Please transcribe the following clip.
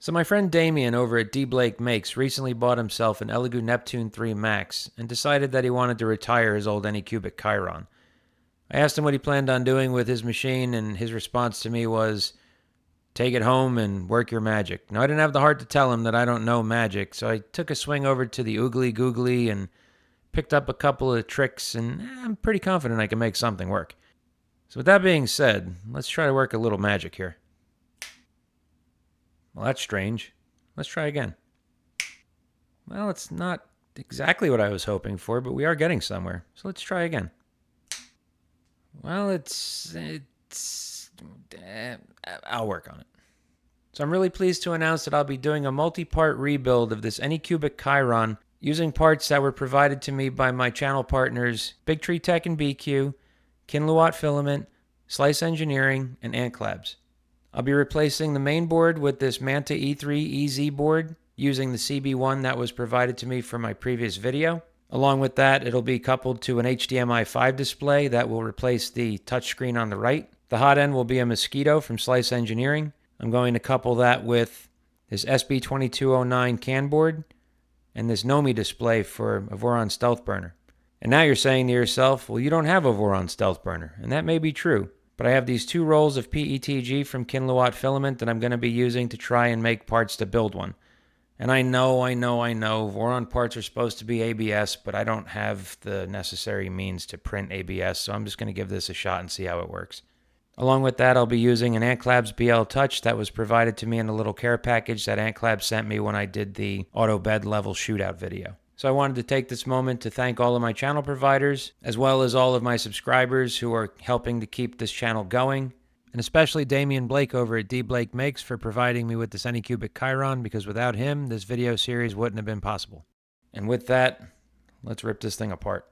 So my friend Damien over at D Blake Makes recently bought himself an Elegoo Neptune 3 Max and decided that he wanted to retire his old Anycubic Chiron. I asked him what he planned on doing with his machine, and his response to me was, take it home and work your magic. Now, I didn't have the heart to tell him that I don't know magic, so I took a swing over to the Oogly Googly and picked up a couple of tricks, and I'm pretty confident I can make something work. So with that being said, let's try to work a little magic here. Well, that's strange. Let's try again. Well, it's not exactly what I was hoping for, but we are getting somewhere. So let's try again. Well, I'll work on it. So I'm really pleased to announce that I'll be doing a multi-part rebuild of this Anycubic Chiron using parts that were provided to me by my channel partners Big Tree Tech and BQ, Kinlowatt Filament, Slice Engineering, and Ant Labs. I'll be replacing the main board with this Manta E3 EZ board using the CB1 that was provided to me from my previous video. Along with that, it'll be coupled to an HDMI 5 display that will replace the touchscreen on the right. The hot end will be a Mosquito from Slice Engineering. I'm going to couple that with this SB2209 CAN board and this Nomi display for a Voron Stealth Burner. And now you're saying to yourself, well, you don't have a Voron Stealth Burner, and that may be true. But I have these 2 rolls of PETG from Kinlowatt Filament that I'm going to be using to try and make parts to build one. And I know, Voron parts are supposed to be ABS, but I don't have the necessary means to print ABS, so I'm just going to give this a shot and see how it works. Along with that, I'll be using an Ant Labs BL Touch that was provided to me in a little care package that Ant Labs sent me when I did the auto bed level shootout video. So I wanted to take this moment to thank all of my channel providers, as well as all of my subscribers who are helping to keep this channel going, and especially Damien Blake over at D Blake Makes for providing me with this Anycubic Chiron, because without him, this video series wouldn't have been possible. And with that, let's rip this thing apart.